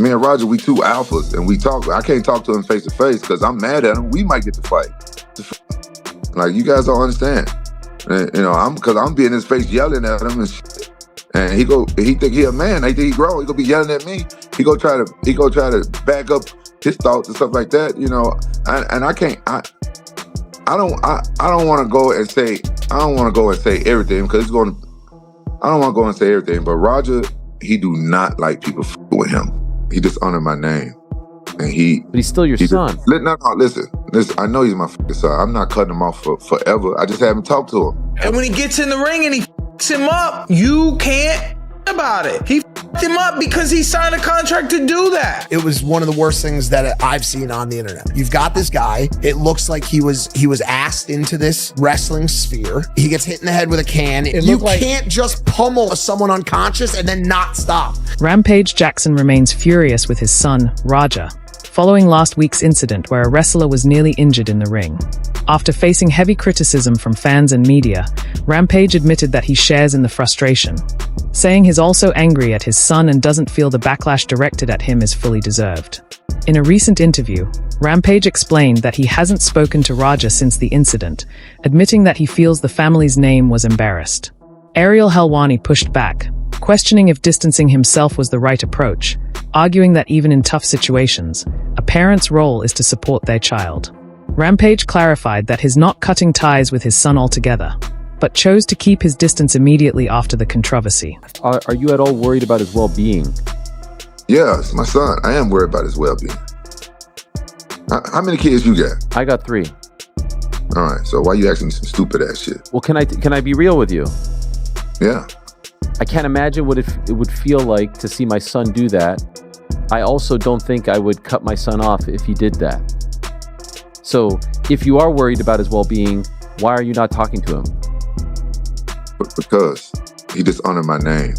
Me and Roger, we two alphas, and we talk. I can't talk to him face to face because I'm mad at him. We might get to fight. Like, you guys don't understand. And, you know, I'm being in his face yelling at him and shit. And he think he a man. He think he grown. He gonna be yelling at me. He go try to back up his thoughts and stuff like that. You know, and I can't. I don't want to go and say. I don't want to go and say everything because I don't want to go and say everything. But Roger, he do not like people with him. He just honored my name, and But he's still your son. Listen. I know he's my fucking son. I'm not cutting him off for forever. I just haven't talked to him. And when he gets in the ring and he fucks him up, you can't about it. He fucked him up because he signed a contract to do that. It was one of the worst things that I've seen on the internet. You've got this guy. It looks like he was asked into this wrestling sphere. He gets hit in the head with a can. You can't just pummel someone unconscious and then not stop. Rampage Jackson remains furious with his son, Raja, following last week's incident where a wrestler was nearly injured in the ring. After facing heavy criticism from fans and media, Rampage admitted that he shares in the frustration, saying he's also angry at his son and doesn't feel the backlash directed at him is fully deserved. In a recent interview, Rampage explained that he hasn't spoken to Raja since the incident, admitting that he feels the family's name was embarrassed. Ariel Helwani pushed back, questioning if distancing himself was the right approach, arguing that even in tough situations, a parent's role is to support their child. Rampage clarified that he's not cutting ties with his son altogether, but chose to keep his distance immediately after the controversy. Are you at all worried about his well-being? Yeah, it's my son. I am worried about his well-being. How many kids you got? I got 3. All right, so why you asking me some stupid ass shit? Well, can I be real with you? Yeah. I can't imagine what it would feel like to see my son do that. I also don't think I would cut my son off if he did that. So, if you are worried about his well-being, why are you not talking to him? Because he dishonored my name.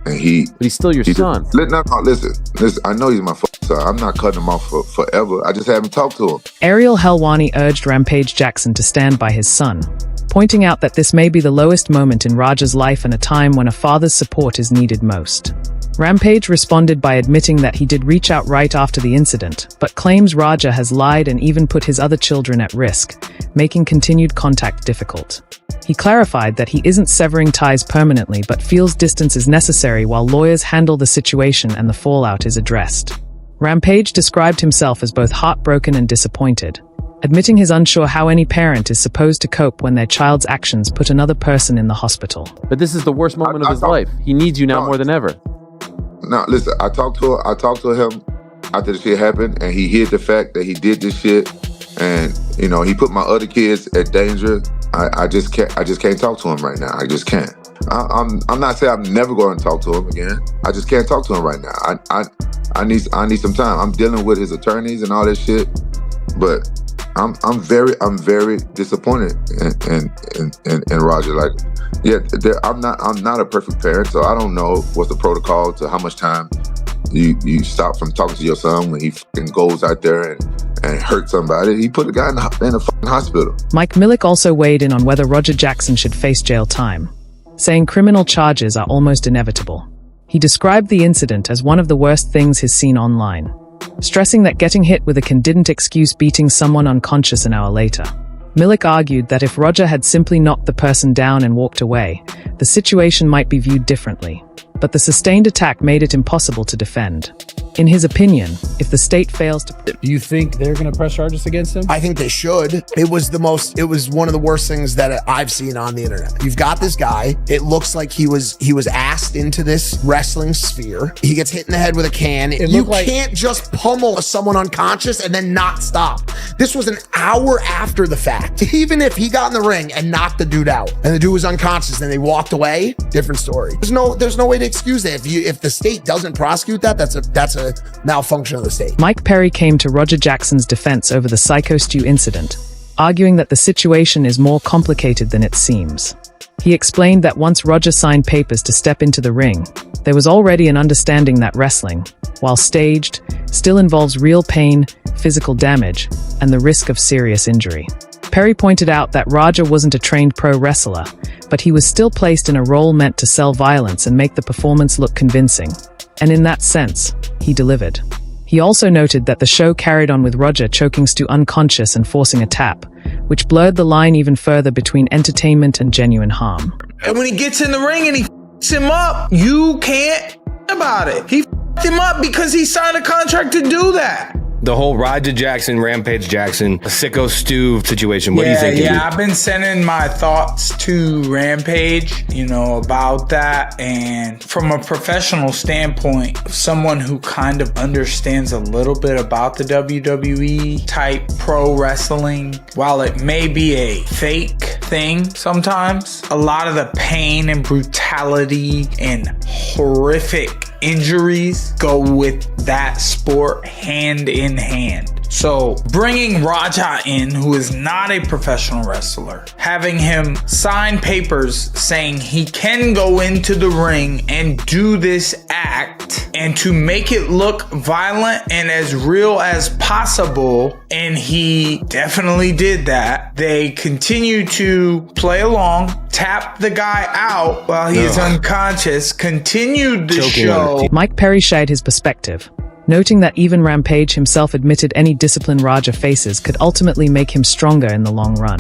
And But he's still your son. Listen. I know he's my son. I'm not cutting him off forever. I just haven't talked to him. Ariel Helwani urged Rampage Jackson to stand by his son, pointing out that this may be the lowest moment in Raja's life and a time when a father's support is needed most. Rampage responded by admitting that he did reach out right after the incident, but claims Raja has lied and even put his other children at risk, making continued contact difficult. He clarified that he isn't severing ties permanently but feels distance is necessary while lawyers handle the situation and the fallout is addressed. Rampage described himself as both heartbroken and disappointed, admitting he's unsure how any parent is supposed to cope when their child's actions put another person in the hospital. But this is the worst moment of his life. He needs you now more than ever. No, listen, I talked to him after the shit happened, and he hid the fact that he did this shit, and you know, he put my other kids at danger. I just can't talk to him right now. I just can't. I'm not saying I'm never going to talk to him again. I just can't talk to him right now. I need some time. I'm dealing with his attorneys and all that shit, but I'm very disappointed in Roger. Like, yeah, I'm not a perfect parent, so I don't know what's the protocol to how much time you stop from talking to your son when he fucking goes out there and hurt somebody. He put a guy in the fucking hospital. Mike Millick also weighed in on whether Roger Jackson should face jail time, saying criminal charges are almost inevitable. He described the incident as one of the worst things he's seen online, stressing that getting hit with a can didn't excuse beating someone unconscious an hour later. Millick argued that if Roger had simply knocked the person down and walked away, the situation might be viewed differently, but the sustained attack made it impossible to defend. In his opinion, if the state fails to... Do you think they're going to press charges against him? I think they should. It was one of the worst things that I've seen on the internet. You've got this guy. It looks like he was asked into this wrestling sphere. He gets hit in the head with a can. You can't just pummel someone unconscious and then not stop. This was an hour after the fact. Even if he got in the ring and knocked the dude out and the dude was unconscious and they walked away, different story. There's no way to excuse that. If the state doesn't prosecute that, that's a malfunction of the state. Mike Perry came to Roger Jackson's defense over the Psycho Stew incident, arguing that the situation is more complicated than it seems. He explained that once Roger signed papers to step into the ring, there was already an understanding that wrestling, while staged, still involves real pain, physical damage, and the risk of serious injury. Perry pointed out that Roger wasn't a trained pro wrestler, but he was still placed in a role meant to sell violence and make the performance look convincing, And in that sense, he delivered. He also noted that the show carried on with Raja choking Stu unconscious and forcing a tap, which blurred the line even further between entertainment and genuine harm. And when he gets in the ring and he f***s him up, you can't about it. He f***ed him up because he signed a contract to do that. The whole Rampage Jackson, Rampage Jackson, Sicko Stu situation. What do you think? Yeah, I've been sending my thoughts to Rampage, about that. And from a professional standpoint, someone who kind of understands a little bit about the WWE type pro wrestling, while it may be a fake thing sometimes, a lot of the pain and brutality and horrific injuries go with that sport hand in hand. So bringing Raja in, who is not a professional wrestler, having him sign papers saying he can go into the ring and do this act, and to make it look violent and as real as possible, and he definitely did that. They continue to play along, tap the guy out while he is unconscious, continued the show. Mike Perry shared his perspective, noting that even Rampage himself admitted any discipline Raja faces could ultimately make him stronger in the long run.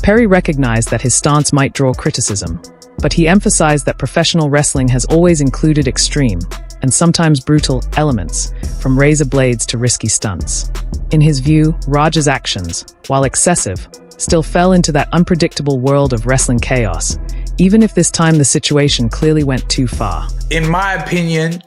Perry recognized that his stance might draw criticism, but he emphasized that professional wrestling has always included extreme, and sometimes brutal, elements, from razor blades to risky stunts. In his view, Raja's actions, while excessive, still fell into that unpredictable world of wrestling chaos, even if this time the situation clearly went too far. In my opinion,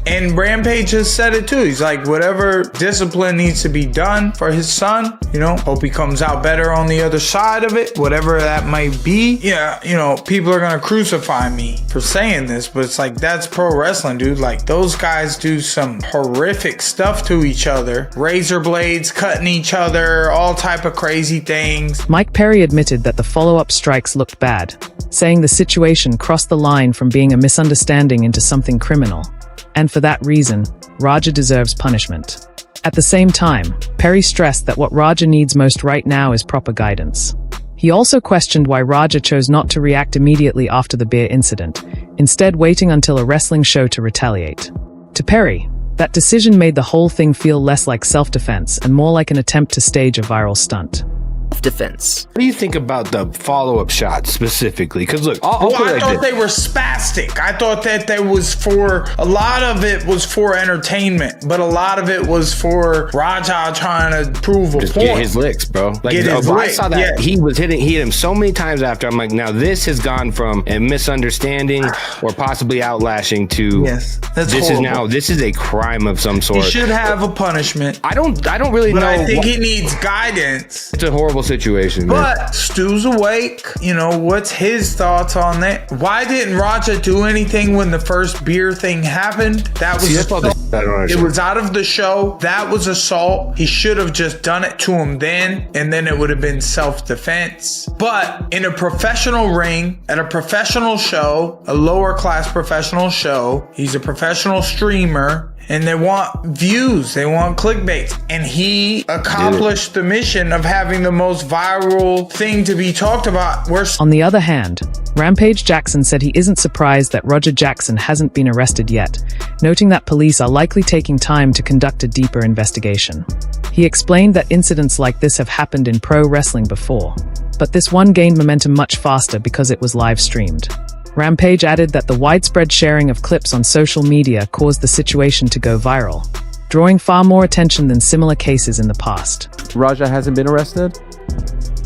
and Rampage has said it too. He's like, whatever discipline needs to be done for his son, hope he comes out better on the other side of it, whatever that might be. Yeah, people are gonna crucify me for saying this, but it's like, that's pro wrestling, dude. Like, those guys do some horrific stuff to each other. Razor blades cutting each other, all type of crazy things. Mike Perry admitted that the follow-up strikes looked bad, saying the situation crossed the line from being a misunderstanding into something criminal, and for that reason, Raja deserves punishment. At the same time, Perry stressed that what Raja needs most right now is proper guidance. He also questioned why Raja chose not to react immediately after the beer incident, instead waiting until a wrestling show to retaliate. To Perry, that decision made the whole thing feel less like self-defense and more like an attempt to stage a viral stunt. Defense. What do you think about the follow-up shot specifically? Because look, I thought they were spastic. I thought that there was a lot of it was for entertainment, but a lot of it was for Raja trying to prove a point. Get his licks, bro. Like, I saw that he hit him so many times after. I'm like, now this has gone from a misunderstanding or possibly outlashing to this is a crime of some sort. He should have a punishment. I don't really know. I think he needs guidance. It's a horrible situation, but man. Stu's awake. What's his thoughts on that? Why didn't Raja do anything when the first beer thing happened? That was it was out of the show. That was assault. He should have just done it to him then, and then it would have been self-defense. But in a professional ring, at a professional show, a lower class professional show, he's a professional streamer, and they want views, they want clickbait. And he accomplished the mission of having the most viral thing to be talked about. On the other hand, Rampage Jackson said he isn't surprised that Raja Jackson hasn't been arrested yet, noting that police are likely taking time to conduct a deeper investigation. He explained that incidents like this have happened in pro wrestling before, but this one gained momentum much faster because it was live streamed. Rampage added that the widespread sharing of clips on social media caused the situation to go viral, drawing far more attention than similar cases in the past. Raja hasn't been arrested?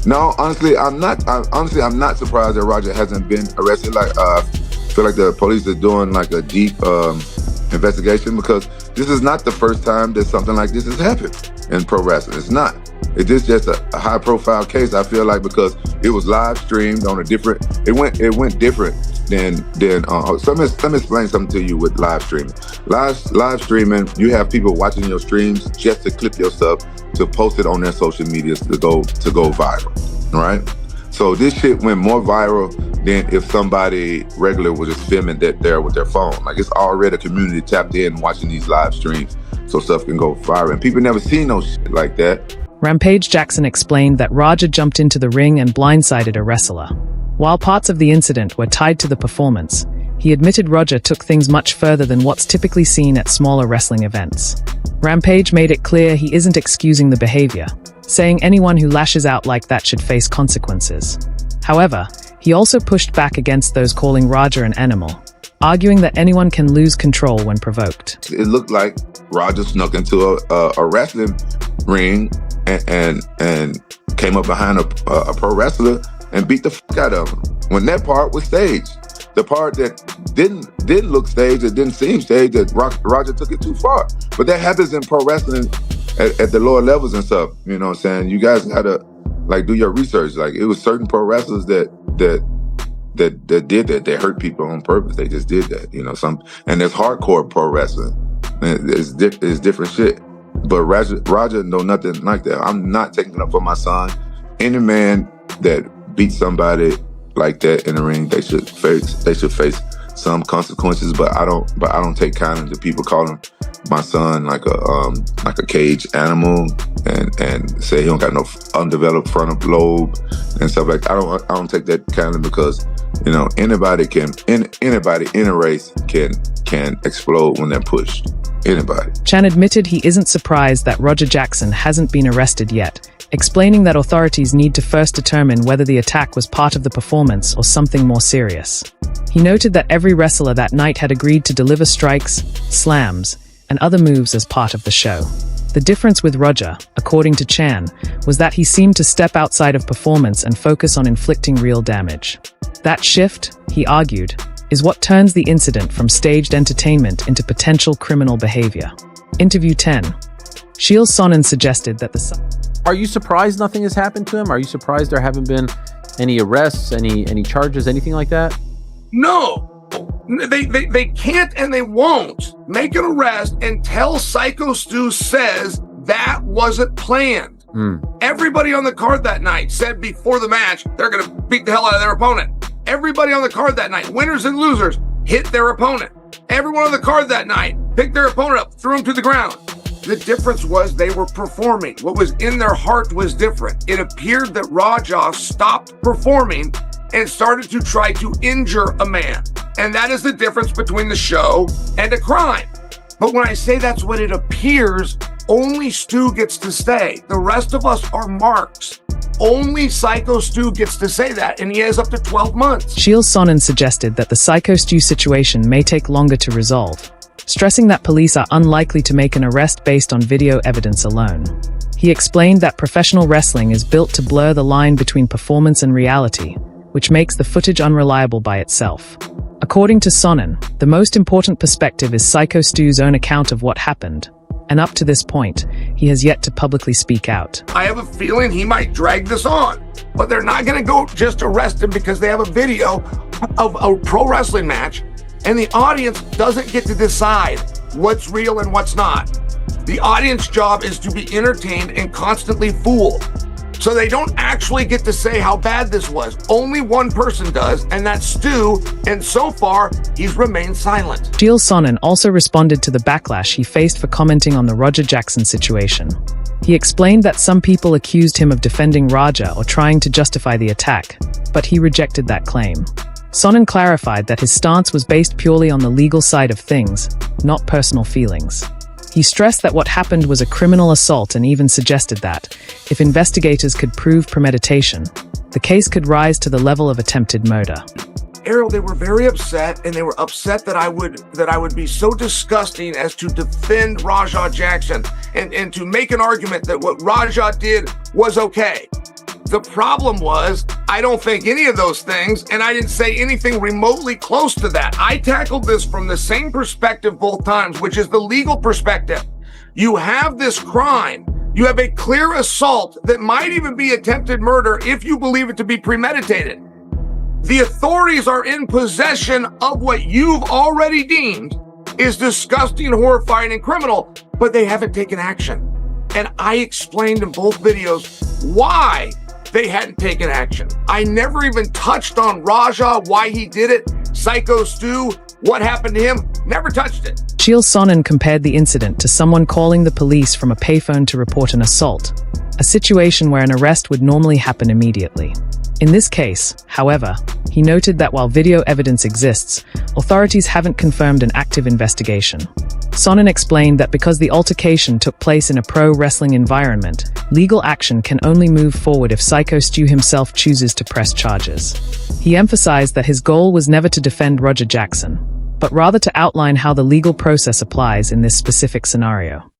No, honestly, I'm not surprised that Raja hasn't been arrested. Like, I feel like the police are doing like a deep investigation, because this is not the first time that something like this has happened in pro wrestling. It's not. It is just a high-profile case. I feel like because it was live streamed on a different. It went different than. So let me explain something to you with live streaming. Live streaming, you have people watching your streams just to clip your stuff to post it on their social media to go viral, right? So this shit went more viral than if somebody regular was just filming that there with their phone. Like, it's already a community tapped in watching these live streams, so stuff can go viral. And people never seen no shit like that. Rampage Jackson explained that Raja jumped into the ring and blindsided a wrestler. While parts of the incident were tied to the performance, he admitted Raja took things much further than what's typically seen at smaller wrestling events. Rampage made it clear he isn't excusing the behavior, saying anyone who lashes out like that should face consequences. However, he also pushed back against those calling Raja an animal, arguing that anyone can lose control when provoked. It looked like Raja snuck into a wrestling ring and came up behind a pro wrestler and beat the fuck out of him. When that part was staged. The part that didn't look staged, it didn't seem staged, that Raja took it too far. But that happens in pro wrestling at the lower levels and stuff. You know what I'm saying? You guys gotta do your research. Like, it was certain pro wrestlers that did that. They hurt people on purpose. They just did that. You know, and there's hardcore pro wrestling. It's different shit. But Raja know nothing like that. I'm not taking it up for my son. Any man that beats somebody like that in the ring, they should face some consequences. But I don't take kindly to people calling my son like a caged animal and say he don't got no undeveloped frontal lobe and stuff like that. I don't take that kindly, because you know anybody in a race can explode when they're pushed. Anybody. Chan admitted he isn't surprised that Rampage Jackson hasn't been arrested yet, explaining that authorities need to first determine whether the attack was part of the performance or something more serious. He noted that every wrestler that night had agreed to deliver strikes, slams, and other moves as part of the show. The difference with Raja, according to Chan, was that he seemed to step outside of performance and focus on inflicting real damage. That shift, he argued, is what turns the incident from staged entertainment into potential criminal behavior. Interview 10. Sheel Sonnen suggested that Are you surprised nothing has happened to him? Are you surprised there haven't been any arrests, any charges, anything like that? No. They can't and they won't make an arrest until Psycho Stu says that wasn't planned. Everybody on the card that night said before the match they're going to beat the hell out of their opponent. Everybody on the card that night, winners and losers, hit their opponent. Everyone on the card that night picked their opponent up, threw him to the ground. The difference was they were performing. What was in their heart was different. It appeared that Raja stopped performing and started to try to injure a man. And that is the difference between the show and a crime. But when I say that's what it appears, only Stu gets to stay. The rest of us are marks. Only Psycho Stu gets to say that, and he has up to 12 months. Sheel Sonnen suggested that the Psycho Stu situation may take longer to resolve, stressing that police are unlikely to make an arrest based on video evidence alone. He explained that professional wrestling is built to blur the line between performance and reality, which makes the footage unreliable by itself. According to Sonnen, the most important perspective is Psycho Stu's own account of what happened, and up to this point, he has yet to publicly speak out. I have a feeling he might drag this on, but they're not going to go just arrest him because they have a video of a pro wrestling match, and the audience doesn't get to decide what's real and what's not. The audience job is to be entertained and constantly fooled. So they don't actually get to say how bad this was. Only one person does, and that's Stu, and so far, he's remained silent. Sheel Sonnen also responded to the backlash he faced for commenting on the Rampage Jackson situation. He explained that some people accused him of defending Raja or trying to justify the attack, but he rejected that claim. Sonnen clarified that his stance was based purely on the legal side of things, not personal feelings. He stressed that what happened was a criminal assault and even suggested that, if investigators could prove premeditation, the case could rise to the level of attempted murder. Ariel, they were very upset, and they were upset that I would be so disgusting as to defend Rampage Jackson and to make an argument that what Raja did was okay. The problem was, I don't think any of those things, and I didn't say anything remotely close to that. I tackled this from the same perspective both times, which is the legal perspective. You have this crime. You have a clear assault that might even be attempted murder if you believe it to be premeditated. The authorities are in possession of what you've already deemed is disgusting, horrifying, and criminal, but they haven't taken action. And I explained in both videos why they hadn't taken action. I never even touched on Raja, why he did it, Psycho Stu, what happened to him, never touched it. Sheel Sonnen compared the incident to someone calling the police from a payphone to report an assault, a situation where an arrest would normally happen immediately. In this case, however, he noted that while video evidence exists, authorities haven't confirmed an active investigation. Sonnen explained that because the altercation took place in a pro-wrestling environment, legal action can only move forward if Psycho Stu himself chooses to press charges. He emphasized that his goal was never to defend Roger Jackson, but rather to outline how the legal process applies in this specific scenario.